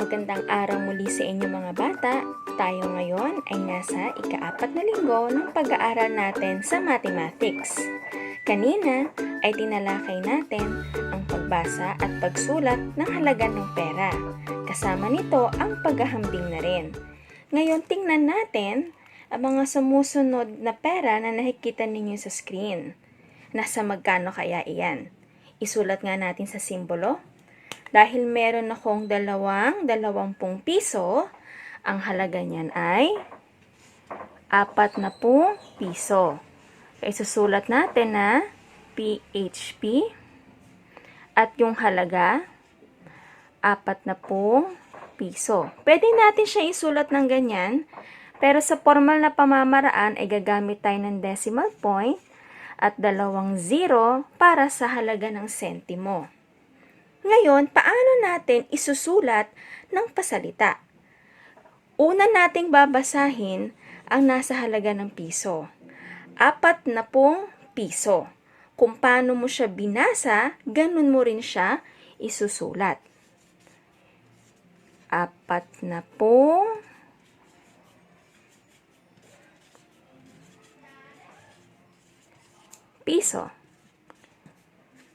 Magandang araw muli sa inyo mga bata. Tayo ngayon ay nasa ika-4 na linggo ng pag-aaral natin sa mathematics. Kanina ay tinalakay natin ang pagbasa at pagsulat ng halaga ng pera. Kasama nito ang paghahambing na rin. Ngayon tingnan natin ang mga sumusunod na pera na nakikita ninyo sa screen. Nasa magkano kaya iyan? Isulat nga natin sa simbolo. Dahil meron akong 20 piso, ang halaga niyan ay 40 piso. Kaya susulat natin na PHP at yung halaga 40 piso. Pwede natin siya isulat ng ganyan, pero sa formal na pamamaraan ay gagamit tayo ng decimal point at 2 zero para sa halaga ng sentimo. Ngayon, paano natin isusulat ng pasalita? Una nating babasahin ang nasa halaga ng piso. 40 piso. Kung paano mo siya binasa, ganun mo rin siya isusulat. 40 piso.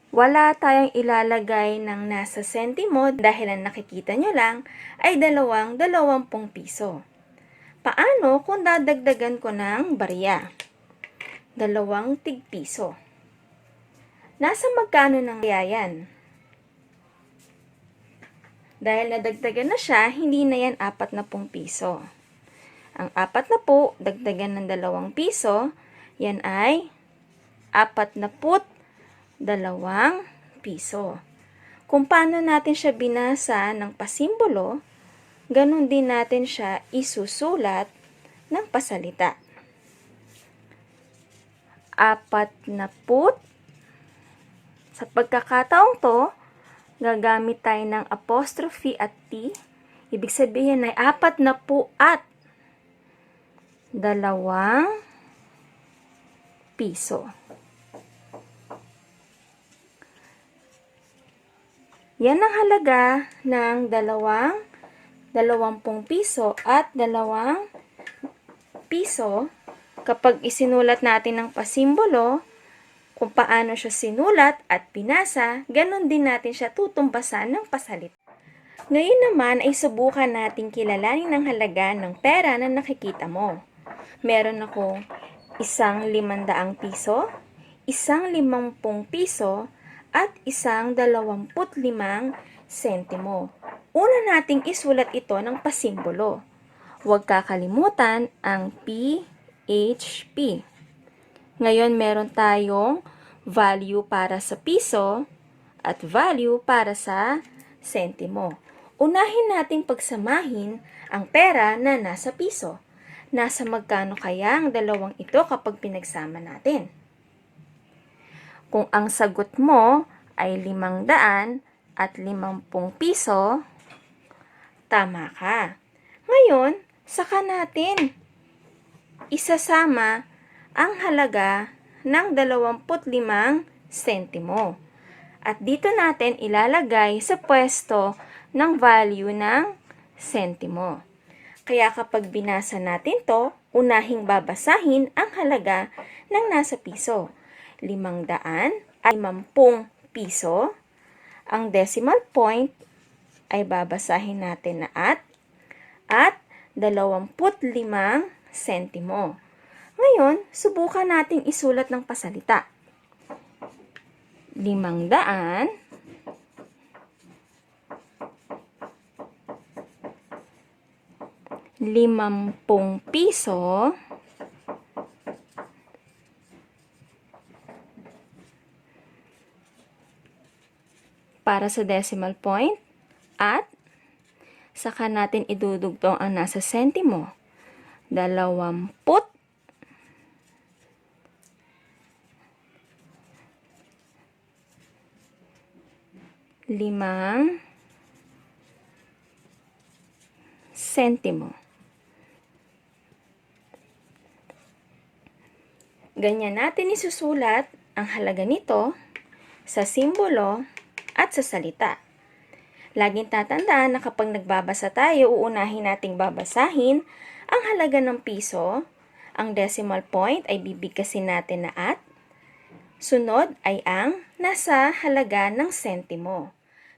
Wala tayong ilalagay ng nasa sentimo dahil ang nakikita nyo lang ay 20 piso. Paano kung dadagdagan ko ng barya? 2 tig-piso. Nasa magkano ng kaya yan? Dahil nadagdagan na siya, hindi na yan 40 piso. Ang 40 dagdagan ng 2 piso, yan ay 42 piso. Kung paano natin siya binasa ng pasimbolo, ganun din natin siya isusulat ng pasalita. 40. Sa pagkakataong to, gagamit tayo ng apostrophe at T. Ibig sabihin ay 40 at 2 piso. Yan ang halaga ng 20 piso at 2 piso kapag isinulat natin ng pasimbolo. Kung paano siya sinulat at pinasa, ganun din natin siya tutumbasan ng pasalita. Ngayon naman ay subukan natin kilalanin ang halaga ng pera na nakikita mo. Meron akong 500 piso, 50 piso, at 25 sentimo. Una nating isulat ito ng pasimbolo. Huwag kakalimutan ang PHP. Ngayon meron tayong value para sa piso at value para sa sentimo. Unahin nating pagsamahin ang pera na nasa piso. Nasa magkano kaya ang dalawang ito kapag pinagsama natin? Kung ang sagot mo ay 500 at 50 piso, tama ka. Ngayon, saka natin isasama ang halaga ng 25 sentimo. At dito natin ilalagay sa pwesto ng value ng sentimo. Kaya kapag binasa natin to, unahing babasahin ang halaga ng nasa piso. 500 ay 50 piso. Ang decimal point ay babasahin natin na at 25 sentimo. Ngayon, subukan nating isulat ng pasalita. 500 50 piso para sa decimal point at saka natin idudugtong ang nasa sentimo. 20 limang sentimo. Ganyan natin isusulat ang halaga nito sa simbolo at sa salita. Laging tatandaan na kapag nagbabasa tayo, uunahin nating babasahin ang halaga ng piso, ang decimal point ay bibigkasin natin na at, sunod ay ang nasa halaga ng sentimo.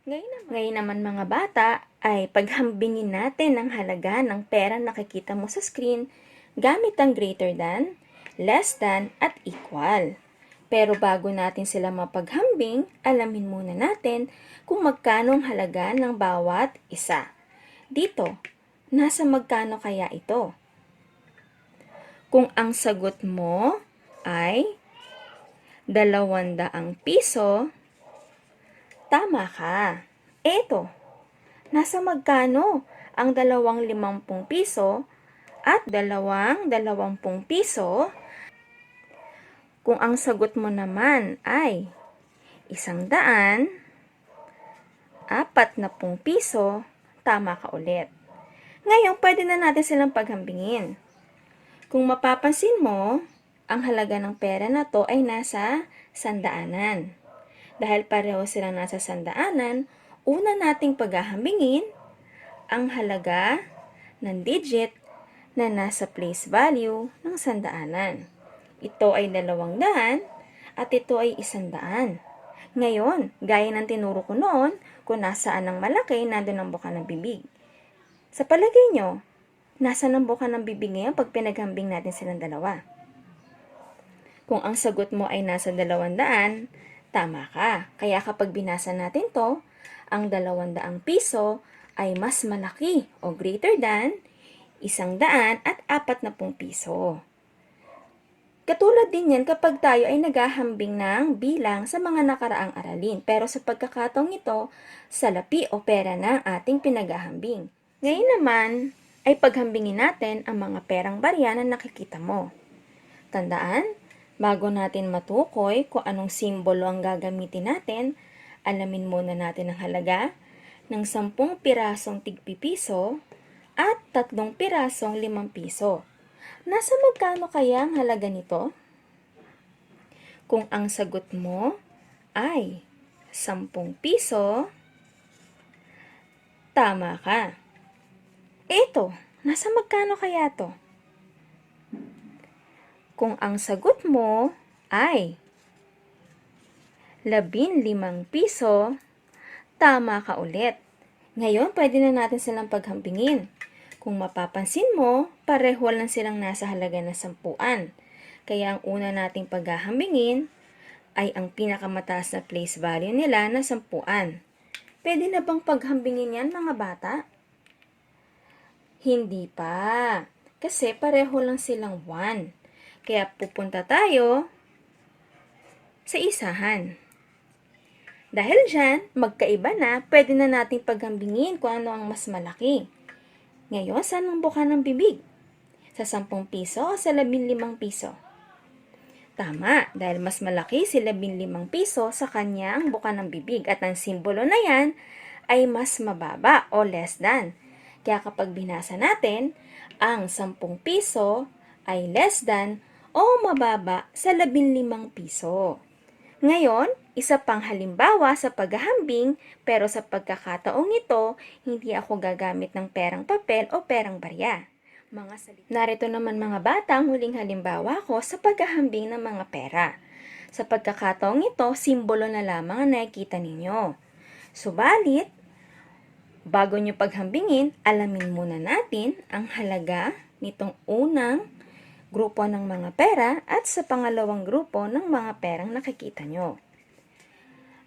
Ngayon naman mga bata ay paghambingin natin ang halaga ng pera na nakikita mo sa screen gamit ang greater than, less than, at equal. Pero bago natin sila mapaghambing, alamin muna natin kung magkano ang halaga ng bawat isa. Dito, nasa magkano kaya ito? Kung ang sagot mo ay 200 piso, tama ka. Eto, nasa magkano ang 250 piso at 220 piso? Kung ang sagot mo naman ay 140 piso, tama ka ulit. Ngayon, pwede na natin silang paghambingin. Kung mapapansin mo, ang halaga ng pera na to ay nasa sandaanan. Dahil pareho silang nasa sandaanan, una nating paghahambingin ang halaga ng digit na nasa place value ng sandaanan. Ito ay 200 at ito ay 100. Ngayon, gaya ng tinuro ko noon, kung nasaan ang malaki, nandun ang buka ng bibig. Sa palagay nyo, nasaan ang buka ng bibig ngayon pag pinaghambing natin silang dalawa? Kung ang sagot mo ay nasa 200, tama ka. Kaya kapag binasa natin to, ang 200 piso ay mas malaki o greater than 140 piso. Katulad din yan kapag tayo ay naghahambing ng bilang sa mga nakaraang aralin. Pero sa pagkakataong ito, salapi o pera na ating pinaghahambing. Ngayon naman ay paghambingin natin ang mga perang barya na nakikita mo. Tandaan, bago natin matukoy kung anong simbolo ang gagamitin natin, alamin muna natin ang halaga ng 10 pirasong tigpipiso at 3 pirasong 5 piso. Nasa magkano kaya ang halaga nito? Kung ang sagot mo ay 10 piso, tama ka. Eto, nasa magkano kaya to? Kung ang sagot mo ay 15 piso, tama ka ulit. Ngayon, pwede na natin silang paghambingin. Kung mapapansin mo, pareho lang silang nasa halaga ng 10. Kaya ang una nating paghahambingin ay ang pinakamataas na place value nila na 10. Pwede na bang paghambingin yan mga bata? Hindi pa. Kasi pareho lang silang 1. Kaya pupunta tayo sa isahan. Dahil dyan, magkaiba na, pwede na nating paghambingin kung ano ang mas malaki. Ngayon, saan ang buka ng bibig? Sa 10 piso o sa 15 piso? Tama, dahil mas malaki si 15 piso sa kanya ang buka ng bibig at ang simbolo na yan ay mas mababa o less than. Kaya kapag binasa natin, ang 10 piso ay less than o mababa sa 15 piso. Ngayon, isa pang halimbawa sa paghahambing, pero sa pagkakataong ito, hindi ako gagamit ng perang papel o perang barya. Narito naman mga bata ang huling halimbawa ko sa paghahambing ng mga pera. Sa pagkakataong ito, simbolo na lamang ang nakikita ninyo. Subalit, bago nyo paghambingin, alamin muna natin ang halaga nitong unang grupo ng mga pera at sa pangalawang grupo ng mga perang nakikita nyo.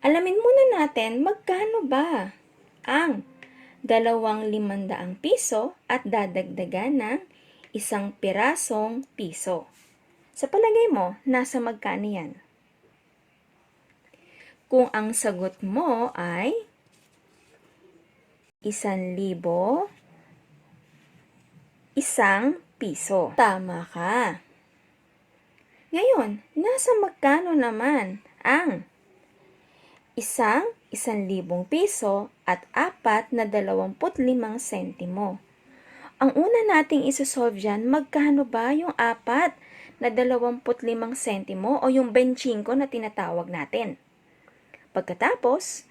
Alamin muna natin magkano ba ang 2,500 piso at dadagdagan ng 1 pirasong piso. Sa palagay mo, nasa magkano yan? Kung ang sagot mo ay 1,000 piso. Tama ka. Ngayon, nasa magkano naman ang 1,000 piso at 4 na 25 sentimo? Ang una nating isosolve dyan, magkano ba yung 4 na 25 sentimo o yung 25 na tinatawag natin? Pagkatapos,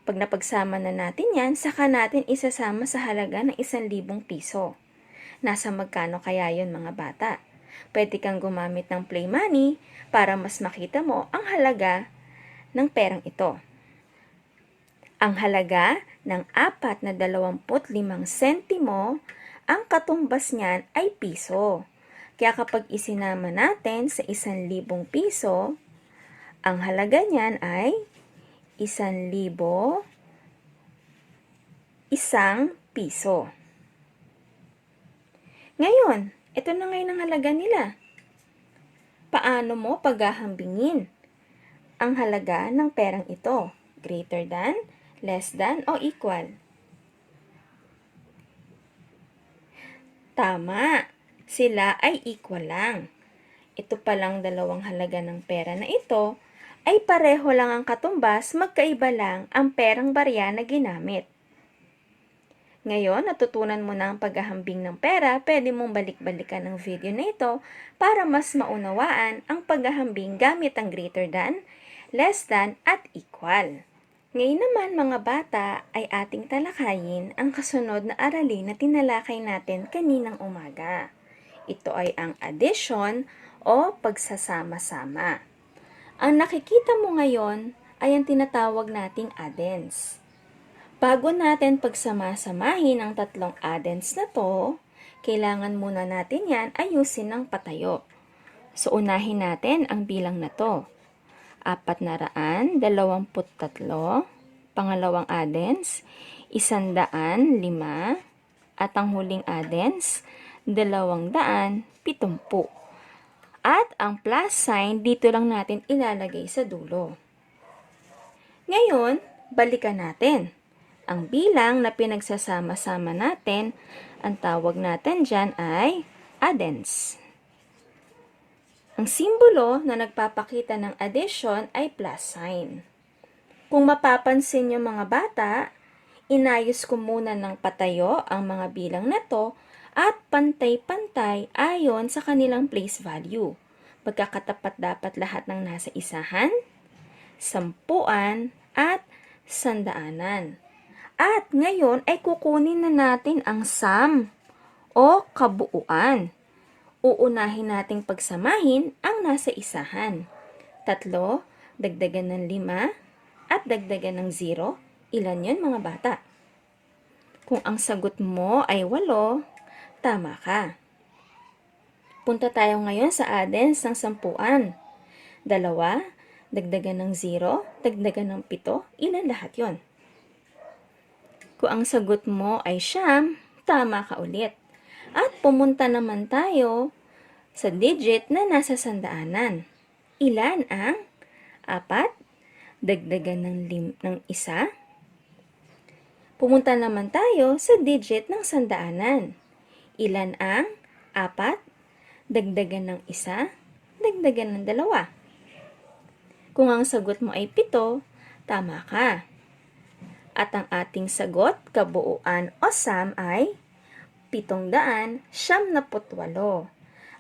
Pag napagsama na natin yan, saka natin isasama sa halaga ng 1,000 piso. Nasa magkano kaya yun mga bata? Pwede kang gumamit ng play money para mas makita mo ang halaga ng perang ito. Ang halaga ng 4.25 sentimo, ang katumbas niyan ay piso. Kaya kapag isinama natin sa 1,000 piso, ang halaga niyan ay 1,000 isang piso. Ngayon, ito na ngayon ang halaga nila. Paano mo paghahambingin ang halaga ng perang ito? Greater than, less than, o equal? Tama, sila ay equal lang. Ito palang dalawang halaga ng pera na ito ay pareho lang ang katumbas, magkaiba lang ang perang barya na ginamit. Ngayon, natutunan mo na ang paghahambing ng pera, pwede mong balik-balikan ang video na ito para mas maunawaan ang paghahambing gamit ang greater than, less than, at equal. Ngayon naman mga bata ay ating talakayin ang kasunod na aralin na tinalakay natin kaninang umaga. Ito ay ang addition o pagsasama-sama. Ang nakikita mo ngayon ay ang tinatawag nating addends. Bago natin pagsama-samahin ang tatlong addends na to, kailangan muna natin yan ayusin ng patayo. So, unahin natin ang bilang na to. 423, pangalawang addends, 105, at ang huling addends, 270. At ang plus sign, dito lang natin ilalagay sa dulo. Ngayon, balikan natin. Ang bilang na pinagsasama-sama natin, ang tawag natin dyan ay addends. Ang simbolo na nagpapakita ng addition ay plus sign. Kung mapapansin nyo mga bata, inayos ko muna ng patayo ang mga bilang na to at pantay-pantay ayon sa kanilang place value. Magkakatapat dapat lahat ng nasa isahan, sampuan, at sandaanan. At ngayon ay kukunin na natin ang sum o kabuuan. Uunahin nating pagsamahin ang nasa isahan. 3, dagdagan ng 5, at dagdagan ng 0. Ilan yun mga bata? Kung ang sagot mo ay 8, tama ka. Punta tayo ngayon sa addends ng sampuan. 2, dagdagan ng 0, dagdagan ng 7. Ilan lahat yon? Kung ang sagot mo ay 9, tama ka ulit. At pumunta naman tayo sa digit na nasa sandaanan. Ilan ang 4, dagdagan ng 1? Pumunta naman tayo sa digit ng sandaanan. Ilan ang 4, dagdagan ng 1, dagdagan ng 2? Kung ang sagot mo ay 7, tama ka. At ang ating sagot, kabuuan o sum ay 778.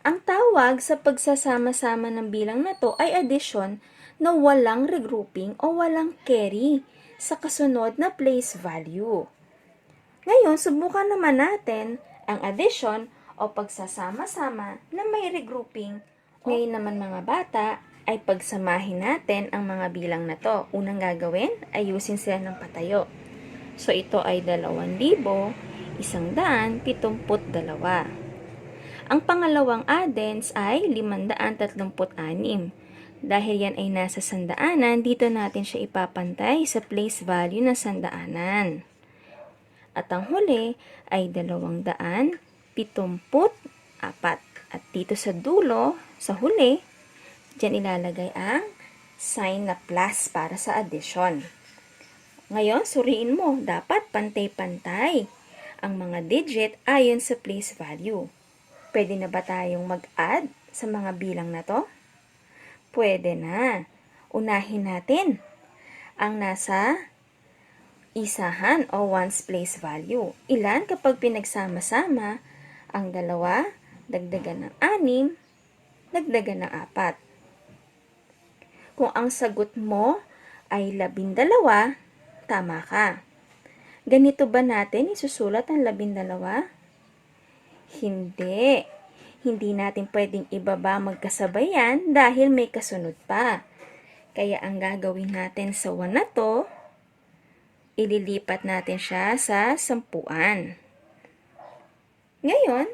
Ang tawag sa pagsasama-sama ng bilang na to ay addition na walang regrouping o walang carry sa kasunod na place value. Ngayon, subukan naman natin ang addition o pagsasama-sama na may regrouping. Ngayon naman mga bata, ay pagsamahin natin ang mga bilang na to. Unang gagawin, ayusin sila ng patayo. So, ito ay 2,172. Ang pangalawang addends ay 536. Dahil yan ay nasa sandaanan, dito natin siya ipapantay sa place value na sandaanan. At ang huli ay 274. At dito sa dulo, sa huli, diyan ilalagay ang sign na plus para sa addition. Ngayon, suriin mo, dapat pantay-pantay ang mga digit ayon sa place value. Pwede na ba tayong mag-add sa mga bilang na to? Pwede na. Unahin natin ang nasa isahan o ones place value. Ilan kapag pinagsama-sama ang 2, dagdagan ng 6, dagdagan ng 4. Kung ang sagot mo ay 12, Tama ka. Ganito ba natin isusulat ang 12? Hindi. Hindi natin pwedeng ibaba magkasabay yan dahil may kasunod pa. Kaya ang gagawin natin sa 1 na to, ililipat natin siya sa 10. Ngayon,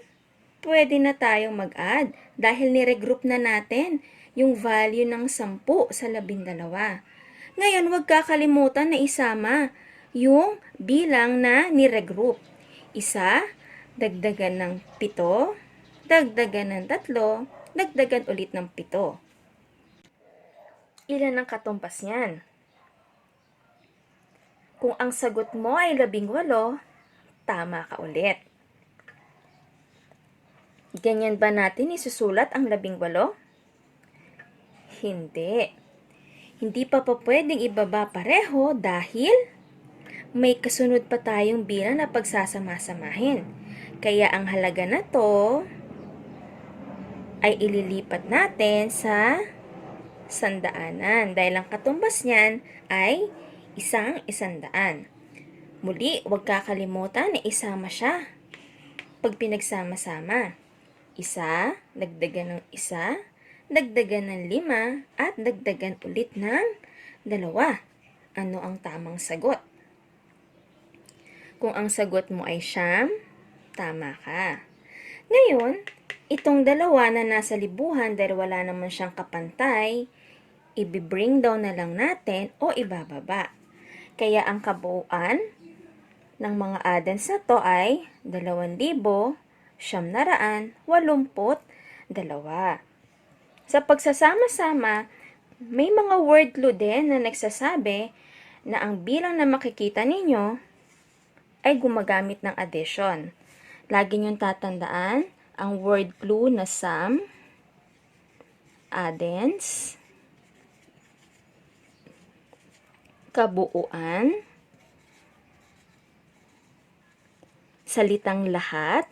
pwede na tayong mag-add dahil niregroup na natin yung value ng 10 sa 12. Ngayon, huwag kakalimutan na isama yung bilang na niregroup. 1, dagdagan ng 7, dagdagan ng 3, dagdagan ulit ng 7. Ilan ang katumbas niyan? Kung ang sagot mo ay 18, tama ka ulit. Ganyan ba natin isusulat ang 18? Hindi. Hindi pa pwedeng ibaba pareho dahil may kasunod pa tayong bilang na pagsasama-samahin. Kaya ang halaga na to ay ililipat natin sa sandaanan dahil ang katumbas niyan ay 100. Muli, huwag kakalimutan na isama siya pag pinagsama-sama. 1, dagdagan ng 1, dagdagan ng 5, at dagdagan ulit ng 2. Ano ang tamang sagot? Kung ang sagot mo ay 9, tama ka. Ngayon, itong 2 na nasa libuhan dahil wala naman siyang kapantay, i-bring down na lang natin o ibababa. Kaya ang kabuuan ng mga addends na to ay 2,982. Sa pagsasama-sama, may mga word clue din na nagsasabi na ang bilang na makikita ninyo ay gumagamit ng addition. Lagi niyong tatandaan ang word clue na sum, addends, kabuuan, salitang lahat,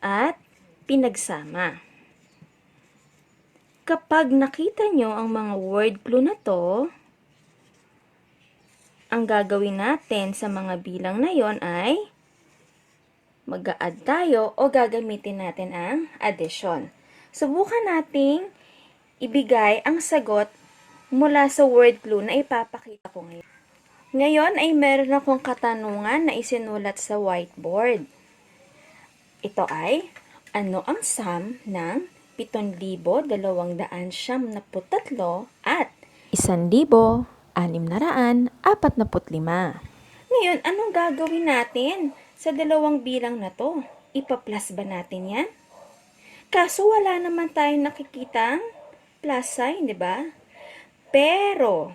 at pinagsama. Kapag nakita nyo ang mga word clue na to, ang gagawin natin sa mga bilang na yon ay mag-a-add tayo o gagamitin natin ang addition. Subukan nating ibigay ang sagot mula sa word clue na ipapakita ko ngayon. Ngayon ay meron akong katanungan na isinulat sa whiteboard. Ito ay, ano ang sum ng 7,273 at 1,645? Ngayon, anong gagawin natin sa dalawang bilang na to? Ipa-plus ba natin yan? Kaso wala naman tayong nakikitang plus sign, di ba? Pero,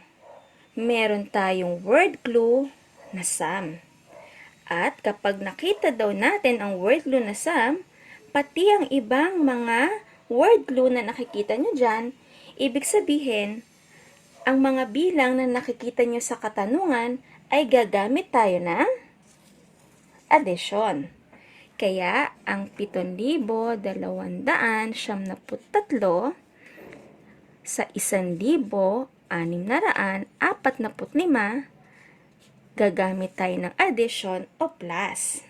meron tayong word clue na sum. At kapag nakita daw natin ang word clue na sum, pati ang ibang mga word clue na nakikita nyo dyan, ibig sabihin, ang mga bilang na nakikita nyo sa katanungan ay gagamit tayo ng addition. Kaya, ang 7,273 sa 1,645, gagamit tayo ng addition o plus.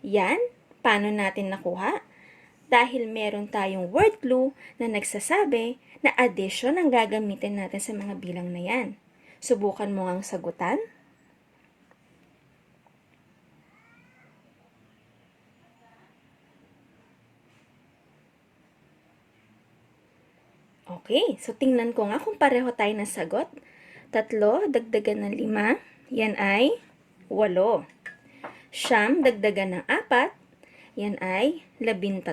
Yan, paano natin nakuha? Dahil meron tayong word clue na nagsasabi na addition ang gagamitin natin sa mga bilang na yan. Subukan mo ngang sagutan. Okay, so tingnan ko nga kung pareho tayo ng sagot. 3, dagdagan ng 5, yan ay 8. 9, dagdagan ng 4, yan ay 13.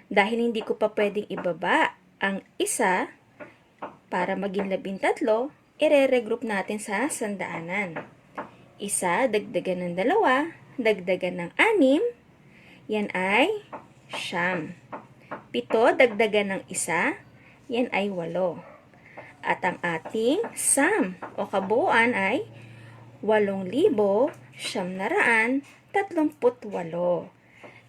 Dahil hindi ko pa pwedeng ibaba ang 1 para maging 13, ire-regroup natin sa sandaanan. 1, dagdagan ng 2, dagdagan ng 6, yan ay 9. 7, dagdagan ng 1, yan ay 8. At ang ating sum o kabuuan ay 8,938.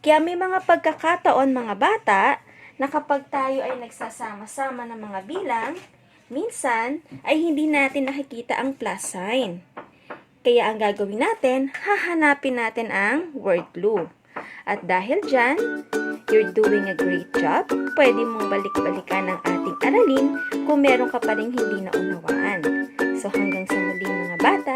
Kaya may mga pagkakataon mga bata na kapag tayo ay nagsasama-sama ng mga bilang, Minsan ay hindi natin nakikita ang plus sign. Kaya ang gagawin natin, hahanapin natin ang word clue. At dahil dyan, you're doing a great job. Pwede mong balik-balikan ang ating aralin kung meron ka pa rin hindi naunawaan. So hanggang sa muli mga bata,